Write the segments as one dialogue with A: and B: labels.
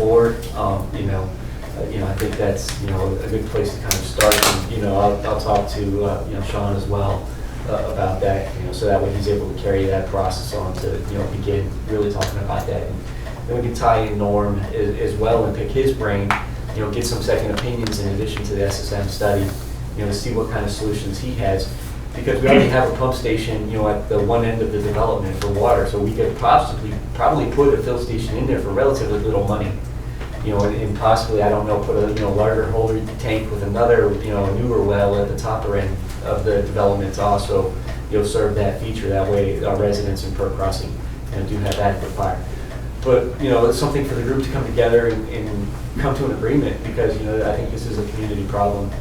A: board, I think that's, a good place to kind of start. And, I'll talk to, Sean as well about that, so that way he's able to carry that process on to, begin really talking about that. And then we can tie in Norm as well and pick his brain, get some second opinions in addition to the SSM study, to see what kind of solutions he has. Because we already have a pump station, at the one end of the development for water, so we could probably put a fill station in there for relatively little money. And possibly, I don't know, put a, larger holder tank with another, newer well at the top end of the development to also, serve that feature. That way our residents in Pearl Crossing, do have adequate fire. But, it's something for the group to come together and come to an agreement, because, I think this is a community problem,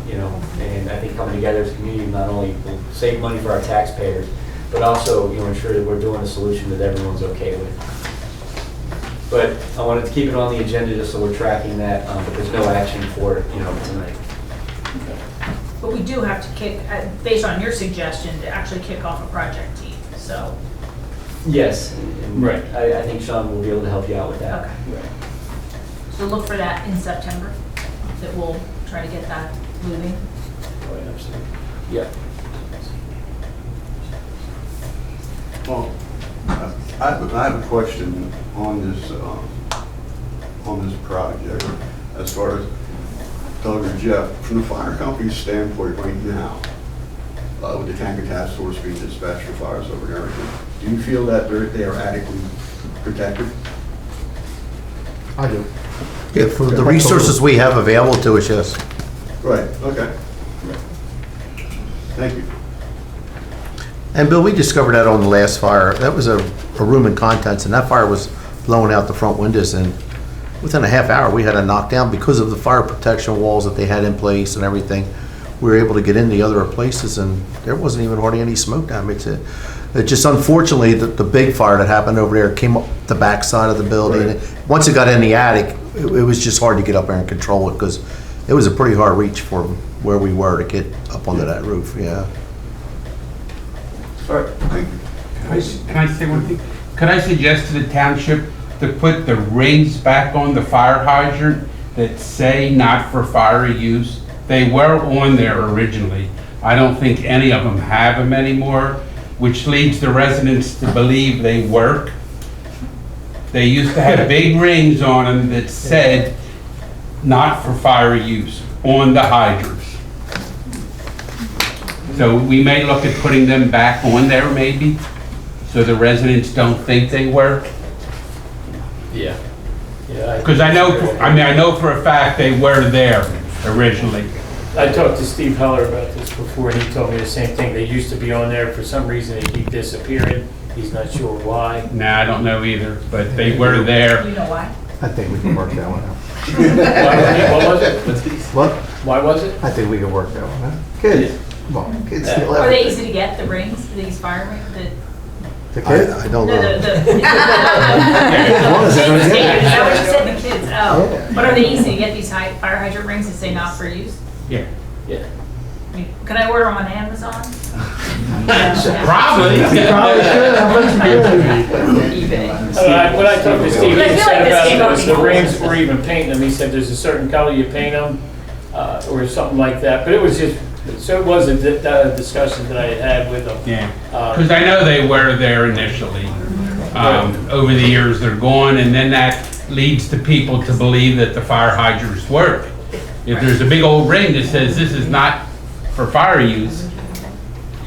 A: and I think coming together as a community not only will save money for our taxpayers, but also, ensure that we're doing a solution that everyone's okay with. But I wanted to keep it on the agenda just so we're tracking that, but there's no action for it, tonight.
B: But we do have to kick, based on your suggestion, to actually kick off a project team, so.
A: Yes, and
C: Right.
A: I think Sean will be able to help you out with that.
B: Okay. So look for that in September, that we'll try to get that moving.
A: Right, absolutely. Yeah.
D: Well, I have a question on this project, as far as Doug or Jeff, from the fire company's standpoint right now, with the tanker task force being dispatched for fires over and everything, do you feel that they are adequately protected?
E: I do.
F: Yeah, for the resources we have available to us, yes.
D: Right, okay. Thank you.
F: And Bill, we discovered that on the last fire. That was a room and contents, and that fire was blowing out the front windows, and within a half hour, we had to knock down because of the fire protection walls that they had in place and everything. We were able to get in the other places, and there wasn't even hardly any smoke damage. It just, unfortunately, the big fire that happened over there came up the back side of the building.
D: Right.
F: Once it got in the attic, it was just hard to get up there and control it, because it was a pretty hard reach for where we were to get up onto that roof, yeah.
D: All right, thank you.
C: Can I say one thing? Could I suggest to the township to put the rings back on the fire hydrant that say not for fire use? They were on there originally. I don't think any of them have them anymore, which leads the residents to believe they work. They used to have big rings on them that said not for fire use on the hydrants. So we may look at putting them back on there maybe, so the residents don't think they work.
A: Yeah.
C: Because I know for a fact they were there originally.
G: I talked to Steve Heller about this before, and he told me the same thing. They used to be on there. For some reason, they keep disappearing. He's not sure why.
C: Nah, I don't know either, but they were there.
B: You know why?
E: I think we can work that one out.
G: What was it?
E: What?
G: Why was it?
E: I think we can work that one out. Kids, come on, kids steal
B: Are they
E: everything.
B: easy to get, the rings, these fire rings?
E: The kids?
F: I don't
B: No,
F: know.
B: the.
E: What is it gonna
B: Is
E: get?
B: that what you said, the kids? Oh.
E: Yeah.
B: But are they easy to get, these fire hydrant rings that say not for use?
C: Yeah.
A: Yeah.
B: I mean, can I order them on Amazon?
C: Probably.
E: Probably should, how much you
B: eBay.
G: When I talked to Steve,
B: But I
G: he
B: feel
G: said
B: like this
G: about
B: came
G: the
B: up before.
G: rings or even painting them. He said there's a certain color you paint them, or something like that. But it was just, so it was a discussion that I had with them.
C: Yeah, because I know they were there initially. Over the years, they're gone, and then that leads to people to believe that the fire hydrants work. If there's a big old ring that says this is not for fire use,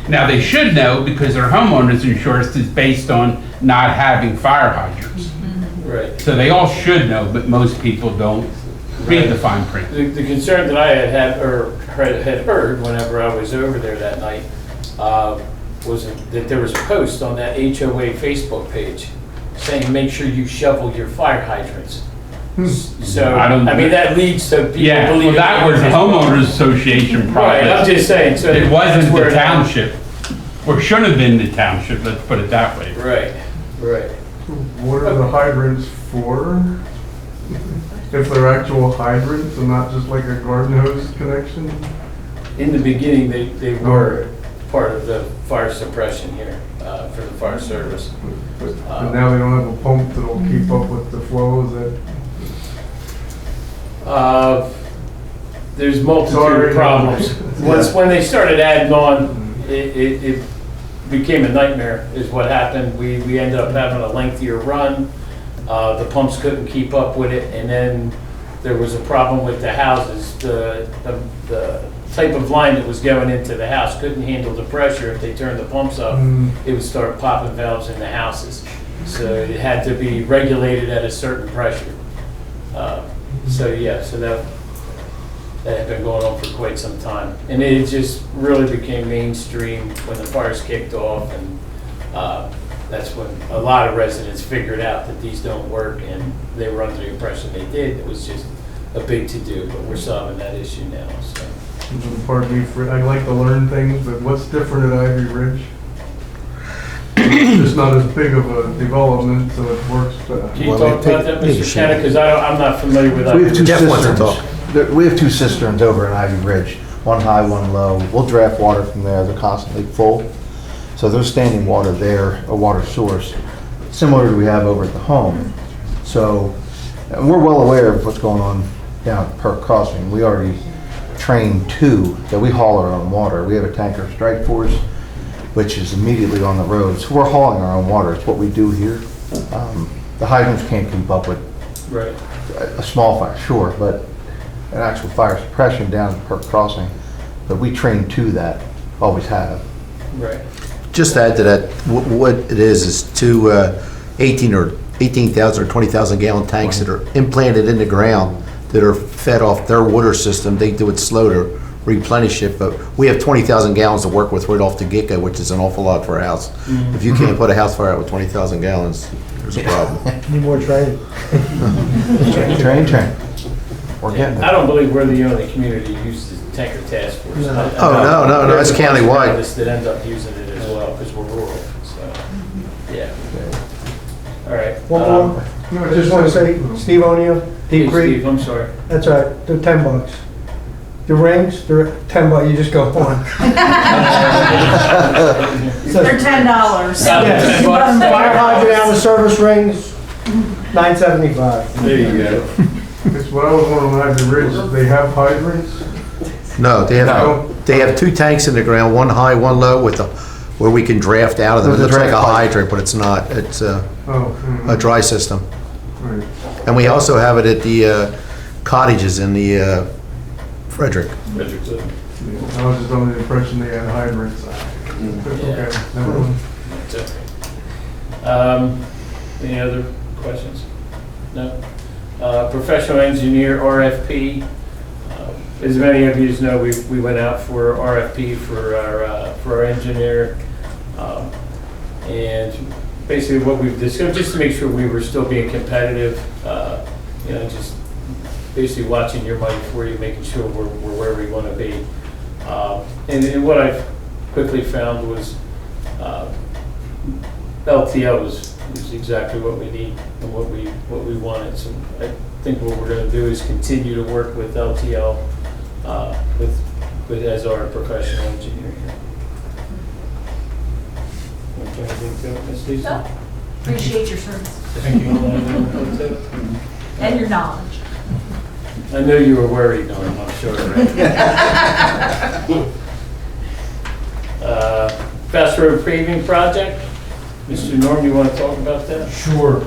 C: now they should know, because their homeowner's insurance is based on not having fire hydrants.
G: Right.
C: So they all should know, but most people don't read the fine print.
G: The concern that I had heard whenever I was over there that night was that there was a post on that HOA Facebook page saying, make sure you shovel your fire hydrants. So, I mean, that leads to people
C: Yeah, well,
G: believing.
C: that was the homeowners association
G: Right, I'm
C: project.
G: just saying, so.
C: It wasn't
G: that's where
C: the township, or should have been the township, let's put it that way.
G: Right, right.
H: What are the hydrants for? If they're actual hydrants and not just like a garden hose connection?
G: In the beginning, they were part of the fire suppression here for the fire service.
H: But now they don't have a pump that'll keep up with the flow, is that?
G: There's multitude
H: Sorry.
G: of problems. When they started adding on, it became a nightmare is what happened. We ended up having a lengthier run. The pumps couldn't keep up with it, and then there was a problem with the houses. The type of line that was going into the house couldn't handle the pressure. If they turned the pumps up, it would start popping valves in the houses. So it had to be regulated at a certain pressure. So that had been going on for quite some time. And it just really became mainstream when the fires kicked off, and that's when a lot of residents figured out that these don't work, and they were under the impression they did. It was just a big to-do, but we're solving that issue now, so.
H: Pardon me, I like to learn things, but what's different at Ivy Ridge? It's not as big of a development, so it works better.
G: Can you
F: Well,
G: talk about that, Mr. Shannon? Because I'm not familiar with that.
E: We have two
F: Jeff wants to
E: cisterns. We have two cisterns over in Ivy Ridge, one high, one low. We'll draft water from there, they're constantly full. So there's standing water there, a water source, similar to we have over at the home. So and we're well aware of what's going on down at Perk Crossing. We already trained two that we haul our own water. We have a tanker strike force, which is immediately on the road. So we're hauling our own water. It's what we do here. The hydrants can't keep up with
G: Right.
E: a small fire, sure, but an actual fire suppression down at Perk Crossing. But we train to that, always have.
G: Right.
F: Just to add to that, what it is two 18,000 or 20,000 gallon tanks that are implanted in the ground that are fed off their water system. They do it slow to replenish it, but we have 20,000 gallons to work with right off the get-go, which is an awful lot for a house. If you can't put a house fire out with 20,000 gallons, there's a problem.
E: Need more training. Train. We're getting
G: I
E: it.
G: don't believe we're the only community that uses the tanker task force.
E: No.
F: No, it's
G: There's a bunch of
F: countywide.
G: others that end up using it as well, because we're rural, so, yeah. All right.
H: No,
I: I just want to say, Steve O'Neill,
G: Hey,
I: Deep Creek,
G: Steve, I'm sorry.
I: that's all right, they're $10. The rings, they're $10, you just go on.
B: They're $10.
I: Yeah, fire hydrant out of service rings, $9.75.
G: There you go.
H: It's what I was wondering on Ivy Ridge, they have hydrants?
F: No, they have two tanks in the ground, one high, one low, where we can draft out of them. It
E: With the
F: looks like a
E: draft pipe.
F: hydrant, but it's not. It's a
H: Oh.
F: dry system.
H: Right.
F: And we also have it at the cottages in the Frederick.
H: I was just under the impression they had hydrants. Okay, never mind.
G: It's okay. Any other questions? No? Professional engineer RFP. As many of you know, we went out for RFP for our engineer. And basically what we've discussed, just to make sure we were still being competitive, just basically watching your money for you, making sure we're where we want to be. And what I've quickly found was LTO is exactly what we need and what we wanted. So I think what we're going to do is continue to work with LTO as our professional engineer here. Want to add anything to it, Ms. Lisa?
B: No. Appreciate your service
G: Thank you.
B: and your knowledge.
G: I know you were worried, Norm, I'm sure, right? Faust Road Paving Project. Mr. Norm, you want to talk about that?
J: Sure.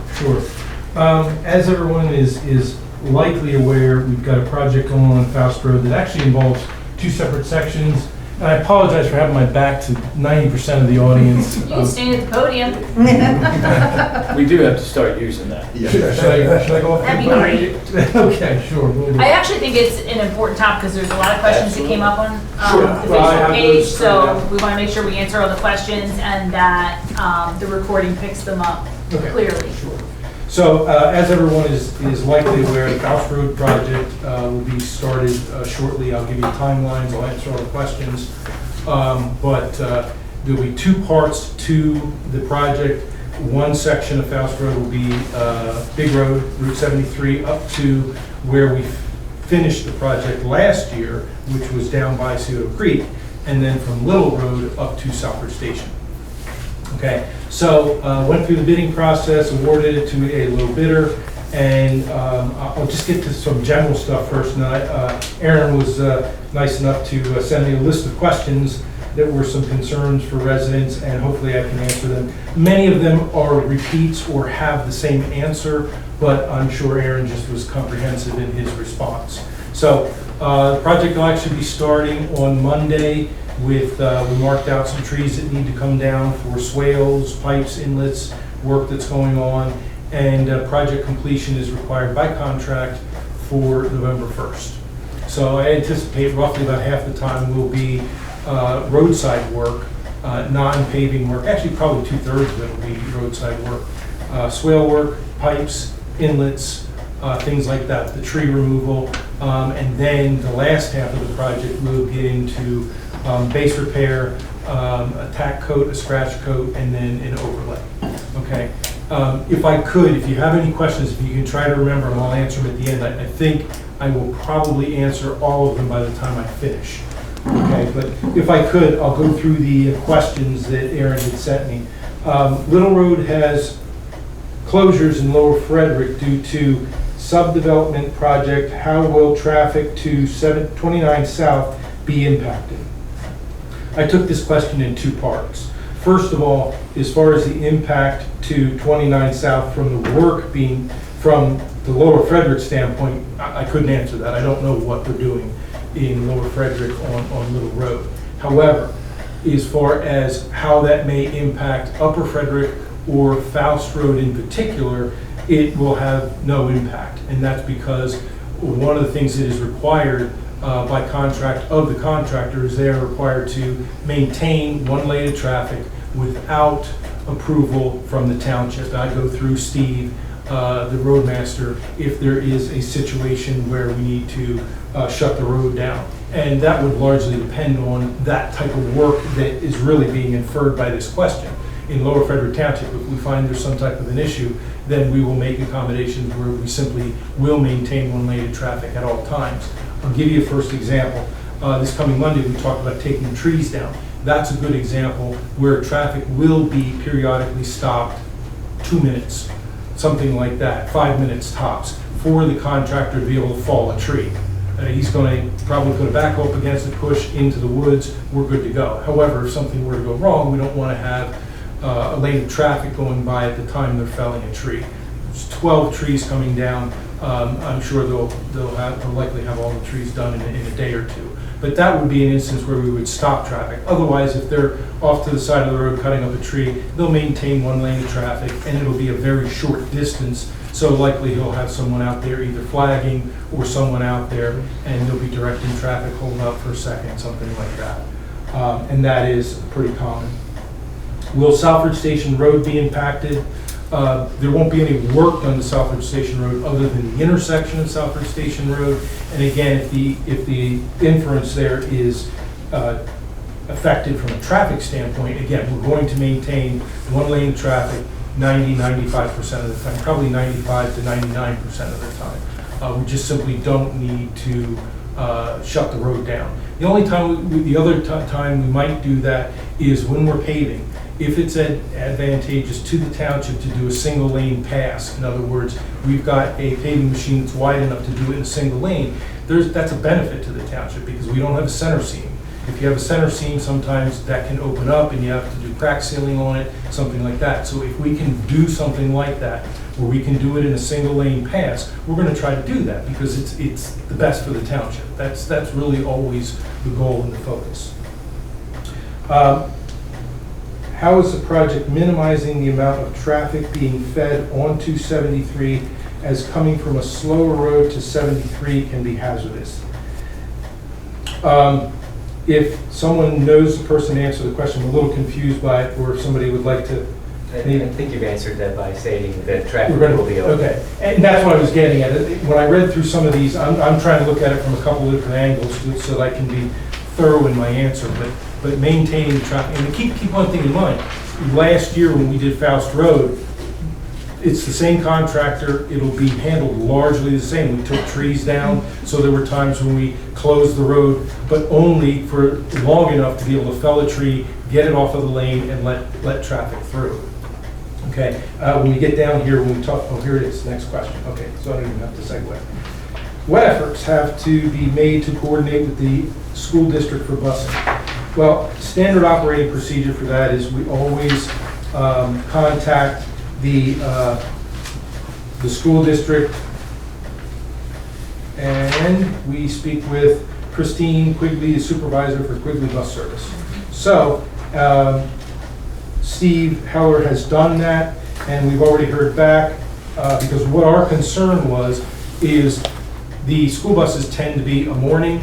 J: As everyone is likely aware, we've got a project going on Faust Road that actually involves two separate sections. And I apologize for having my back to 90% of the audience.
B: You can stand at the podium.
G: We do have to start using that.
J: Should I go off?
B: That'd be great.
J: Okay, sure. We'll do.
B: I actually think it's an important topic because there's a lot of questions that came up on
J: Sure.
B: the
J: Well, I have
B: Facebook page.
J: those,
B: So
J: yeah.
B: we want to make sure we answer all the questions and that the recording picks them up
J: Okay.
B: clearly.
J: Sure. So, as everyone is likely aware, the Faust Road project will be started shortly. I'll give you timelines, I'll answer all the questions. But there'll be two parts to the project. One section of Faust Road will be Big Road, Route 73, up to where we finished the project last year, which was down by Scioto Creek, and then from Little Road up to Southbridge Station. Okay, so went through the bidding process, awarded it to a low bidder. And I'll just get to some general stuff first. And Aaron was nice enough to send me a list of questions that were some concerns for residents, and hopefully I can answer them. Many of them are repeats or have the same answer, but I'm sure Aaron just was comprehensive in his response. So the project will actually be starting on Monday with, we marked out some trees that need to come down for swales, pipes, inlets, work that's going on, and project completion is required by contract for November 1st. So I anticipate roughly about half the time will be roadside work, non-paving work. Actually, probably 2/3 of it will be roadside work. Swale work, pipes, inlets, things like that, the tree removal. And then the last half of the project will get into base repair, a tack coat, a scratch coat, and then an overlay. Okay. If I could, if you have any questions, if you can try to remember them, I'll answer them at the end. I think I will probably answer all of them by the time I finish. Okay, but if I could, I'll go through the questions that Aaron had sent me. Little Road has closures in Lower Frederick due to subdevelopment project. How will traffic to 729 South be impacted? I took this question in two parts. First of all, as far as the impact to 29 South from the work being from the Lower Frederick standpoint, I couldn't answer that. I don't know what we're doing in Lower Frederick on Little Road. However, as far as how that may impact Upper Frederick or Faust Road in particular, it will have no impact. And that's because one of the things that is required by contract of the contractor is they are required to maintain one lane of traffic without approval from the township. I go through Steve, the roadmaster, if there is a situation where we need to shut the road down. And that would largely depend on that type of work that is really being inferred by this question. In Lower Frederick Township, if we find there's some type of an issue, then we will make accommodations where we simply will maintain one lane of traffic at all times. I'll give you a first example. This coming Monday, we talked about taking trees down. That's a good example where traffic will be periodically stopped 2 minutes, something like that, 5 minutes tops, for the contractor to be able to fall a tree. He's going to probably put a backhoe up against it, push into the woods, we're good to go. However, if something were to go wrong, we don't want to have a lane of traffic going by at the time they're felling a tree. There's 12 trees coming down. I'm sure they'll likely have all the trees done in a day or two. But that would be an instance where we would stop traffic. Otherwise, if they're off to the side of the road cutting up a tree, they'll maintain one lane of traffic, and it'll be a very short distance. So likely he'll have someone out there either flagging or someone out there, and they'll be directing traffic, holding up for a second, something like that. And that is pretty common. Will Southbridge Station Road be impacted? There won't be any work done to Southbridge Station Road other than the intersection of Southbridge Station Road. And again, if the inference there is affected from a traffic standpoint, again, we're going to maintain one lane of traffic 90-95% of the time, probably 95 to 99% of the time. We just simply don't need to shut the road down. The only time, the other time we might do that is when we're paving. If it's advantageous to the township to do a single lane pass, in other words, we've got a paving machine that's wide enough to do it in a single lane, that's a benefit to the township because we don't have a center seam. If you have a center seam, sometimes that can open up and you have to do crack sealing on it, something like that. So if we can do something like that, where we can do it in a single lane pass, we're going to try to do that because it's the best for the township. That's really always the goal and the focus. How is the project minimizing the amount of traffic being fed onto 73 as coming from a slower road to 73 can be hazardous? If someone knows the person to answer the question, I'm a little confused by it, or if somebody would like to.
A: I think you've answered that by stating that traffic will be open.
J: Okay, and that's what I was getting at. When I read through some of these, I'm trying to look at it from a couple of different angles so that I can be thorough in my answer, but maintaining traffic. And keep one thing in mind. Last year when we did Faust Road, it's the same contractor, it'll be handled largely the same. We took trees down, so there were times when we closed the road, but only for long enough to be able to fell a tree, get it off of the lane, and let traffic through. Okay, when we get down here, when we talk, oh, here it is, next question. Okay, so I don't even have to segue. What efforts have to be made to coordinate with the school district for busing? Well, standard operating procedure for that is we always contact the school district, and we speak with Christine Quigley, the supervisor for Quigley Bus Service. So, Steve Heller has done that, and we've already heard back, because what our concern was, is the school buses tend to be a morning,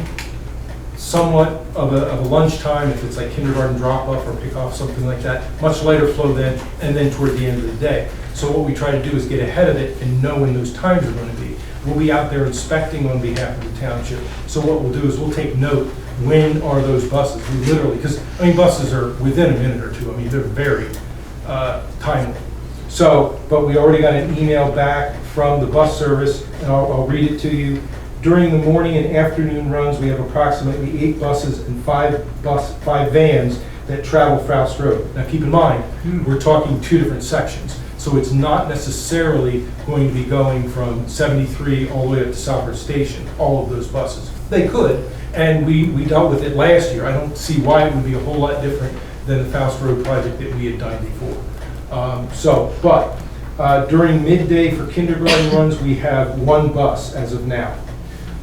J: somewhat of a lunchtime, if it's like kindergarten drop-off or pick-off, something like that, much lighter flow then, and then toward the end of the day. So what we try to do is get ahead of it and know when those times are going to be. We'll be out there inspecting on behalf of the township. So what we'll do is we'll take note, when are those buses? We literally, because, I mean, buses are within a minute or two. I mean, they're very timely. So, but we already got an email back from the bus service, and I'll read it to you. During the morning and afternoon runs, we have approximately 8 buses and 5 vans that travel Faust Road. Now, keep in mind, we're talking 2 different sections. So it's not necessarily going to be going from 73 all the way up to Southbridge Station, all of those buses. They could, and we dealt with it last year. I don't see why it would be a whole lot different than the Faust Road project that we had done before. During midday for kindergarten runs, we have 1 bus as of now.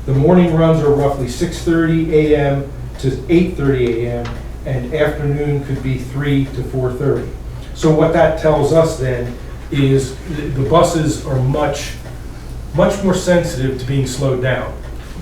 J: The morning runs are roughly 6:30 a.m. to 8:30 a.m., and afternoon could be 3 to 4:30. So what that tells us then is the buses are much more sensitive to being slowed down.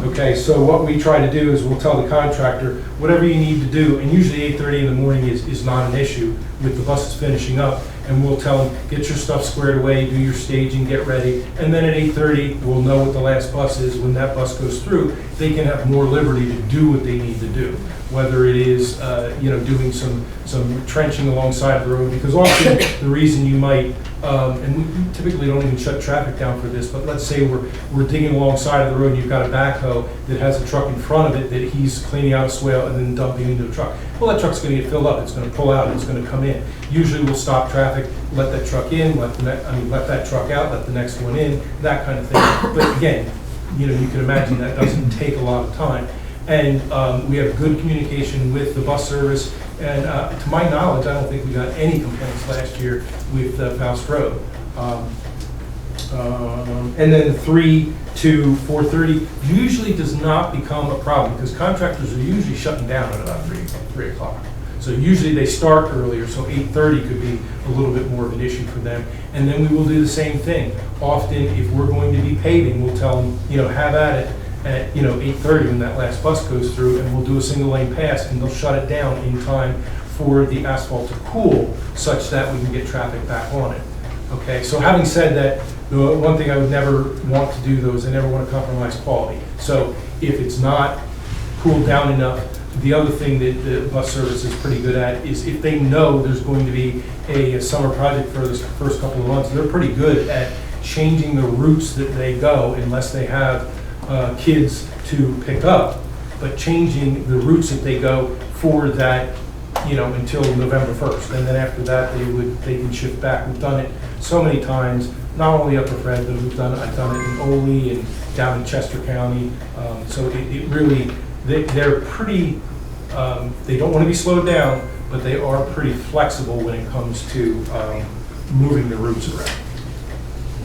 J: Okay, so what we try to do is we'll tell the contractor, whatever you need to do, and usually 8:30 in the morning is not an issue with the buses finishing up, and we'll tell them, get your stuff squared away, do your staging, get ready, and then at 8:30, we'll know what the last bus is. When that bus goes through, they can have more liberty to do what they need to do, whether it is, doing some trenching alongside the road, because often the reason you might, and we typically don't even shut traffic down for this, but let's say we're digging alongside of the road and you've got a backhoe that has a truck in front of it that he's cleaning out a swale and then dumping into the truck. Well, that truck's going to get filled up, it's going to pull out, it's going to come in. Usually we'll stop traffic, let that truck in, let that truck out, let the next one in, that kind of thing. But again, you can imagine that doesn't take a lot of time. And we have good communication with the bus service. And to my knowledge, I don't think we got any complaints last year with Faust Road. And then 3 to 4:30 usually does not become a problem, because contractors are usually shutting down at about 3 o'clock. So usually they start earlier, so 8:30 could be a little bit more of an issue for them. And then we will do the same thing. Often, if we're going to be paving, we'll tell them, have at it at 8:30 when that last bus goes through, and we'll do a single lane pass, and they'll shut it down in time for the asphalt to cool, such that we can get traffic back on it. Okay, so having said that, the one thing I would never want to do though is I never want to compromise quality. So if it's not cooled down enough, the other thing that the bus service is pretty good at is if they know there's going to be a summer project for this first couple of months, they're pretty good at changing the routes that they go, unless they have kids to pick up, but changing the routes that they go for that, until November 1st. And then after that, they can shift back. We've done it so many times, not only up at Fred, but I've done it in Ole and down in Chester County. So it really, they're pretty, they don't want to be slowed down, but they are pretty flexible when it comes to moving the routes around.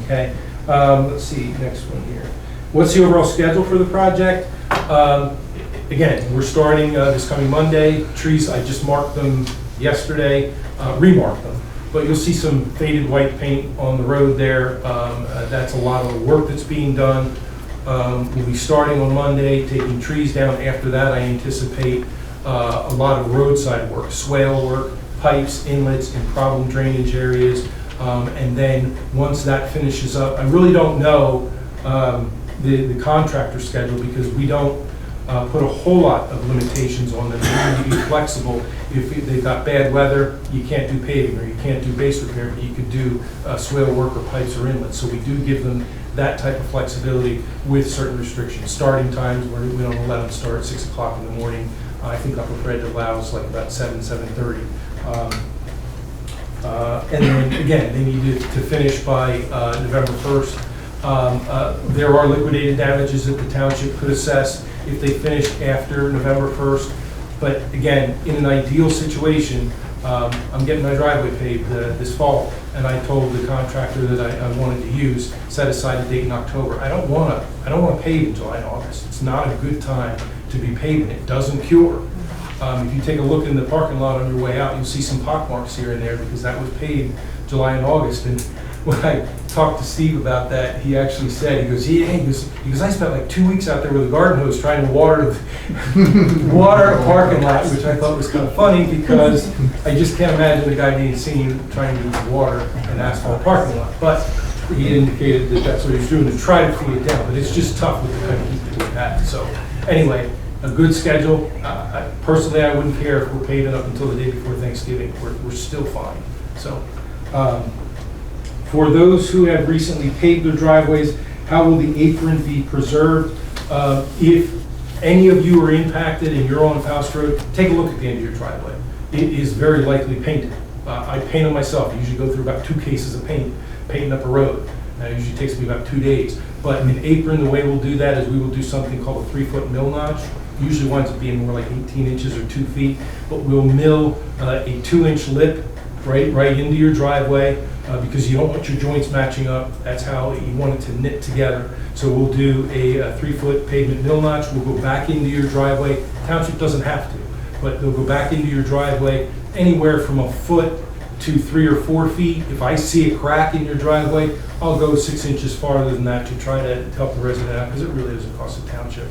J: Okay, let's see, next one here. What's the overall schedule for the project? Again, we're starting this coming Monday. Trees, I just marked them yesterday, remarked them. But you'll see some faded white paint on the road there. That's a lot of the work that's being done. We'll be starting on Monday, taking trees down. After that, I anticipate a lot of roadside work, swale work, pipes, inlets, and problem drainage areas. And then once that finishes up, I really don't know the contractor schedule, because we don't put a whole lot of limitations on them. They need to be flexible. If they've got bad weather, you can't do paving or you can't do base repair, but you could do swale work or pipes or inlets. So we do give them that type of flexibility with certain restrictions. Starting times, where we don't let them start at 6 o'clock in the morning. I think Upper Fred allows like about 7:30. And then, again, they need to finish by November 1st. There are liquidated damages that the township could assess if they finish after November 1st. But again, in an ideal situation, I'm getting my driveway paved this fall, and I told the contractor that I wanted to use, set aside a date in October. I don't want to pave in July and August. It's not a good time to be paving. It doesn't cure. If you take a look in the parking lot on your way out, you'll see some pock marks here and there because that was paved July and August. And when I talked to Steve about that, he actually said, he goes, yeah, he goes, I spent like 2 weeks out there with a garden hose trying to water a parking lot, which I thought was kind of funny because I just can't imagine a guy being seen trying to water an asphalt parking lot. But he indicated that that's what he's doing to try to cool it down, but it's just tough with the kind of heat that we've had. So anyway, a good schedule. Personally, I wouldn't care if we're paving up until the day before Thanksgiving. We're still fine. So. For those who have recently paved their driveways, how will the apron be preserved? If any of you are impacted and you're on Faust Road, take a look at the end of your driveway. It is very likely painted. I paint them myself. I usually go through about 2 cases of paint, painting up a road. It usually takes me about 2 days. But an apron, the way we'll do that is we will do something called a 3-foot mill notch. Usually winds up being more like 18 inches or 2 feet. But we'll mill a 2-inch lip right into your driveway. Because you don't want your joints matching up. That's how you want it to knit together. So we'll do a 3-foot pavement mill notch. We'll go back into your driveway. Township doesn't have to, but they'll go back into your driveway anywhere from a foot to 3 or 4 feet. If I see a crack in your driveway, I'll go 6 inches farther than that to try to help the resident out because it really doesn't cost the township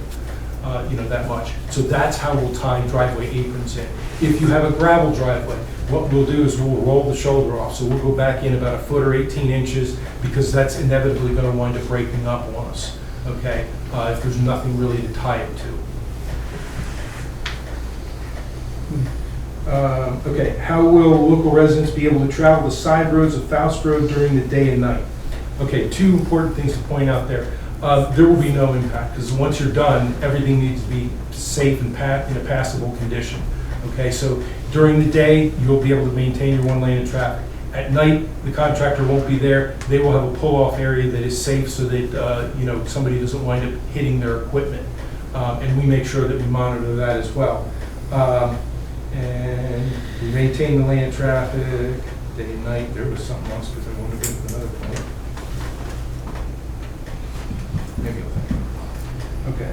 J: that much. So that's how we'll tie driveway aprons in. If you have a gravel driveway, what we'll do is we'll roll the shoulder off. So we'll go back in about a foot or 18 inches because that's inevitably going to wind up breaking up on us, okay, if there's nothing really to tie it to. Okay, how will local residents be able to travel the side roads of Faust Road during the day and night? Okay, 2 important things to point out there. There will be no impact because once you're done, everything needs to be safe and in a passable condition. Okay, so during the day, you'll be able to maintain your 1 lane of traffic. At night, the contractor won't be there. They will have a pull-off area that is safe so that somebody doesn't wind up hitting their equipment. And we make sure that we monitor that as well. And we maintain the lane of traffic day and night. There was something else because I wanted to get to another point. Maybe I'll think. Okay.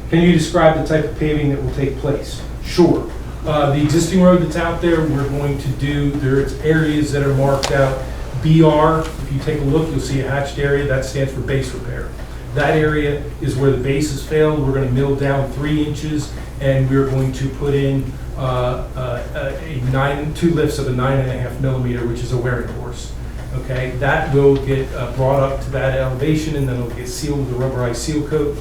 J: Can you describe the type of paving that will take place? Sure. The existing road that's out there, we're going to do, there's areas that are marked out BR. If you take a look, you'll see a hatched area. That stands for base repair. That area is where the base has failed. We're going to mill down 3 inches, and we're going to put in 2 lifts of a 9.5 millimeter, which is a wearing course. Okay, that will get brought up to that elevation, and then it'll get sealed with a rubberized seal coat.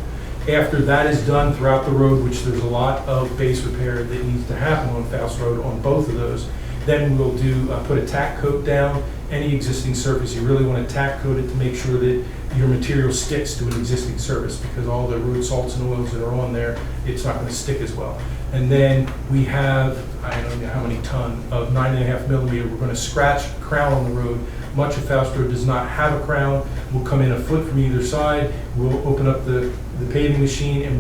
J: After that is done throughout the road, which there's a lot of base repair that needs to happen on Faust Road on both of those, then we'll put a tack coat down any existing surface. You really want to tack coat it to make sure that your material sticks to an existing surface because all the road salts and oils that are on there, it's not going to stick as well. And then we have, I don't know how many ton of 9.5 millimeter. We're going to scratch a crown on the road. Much of Faust Road does not have a crown. We'll come in a foot from either side. We'll open up the paving machine and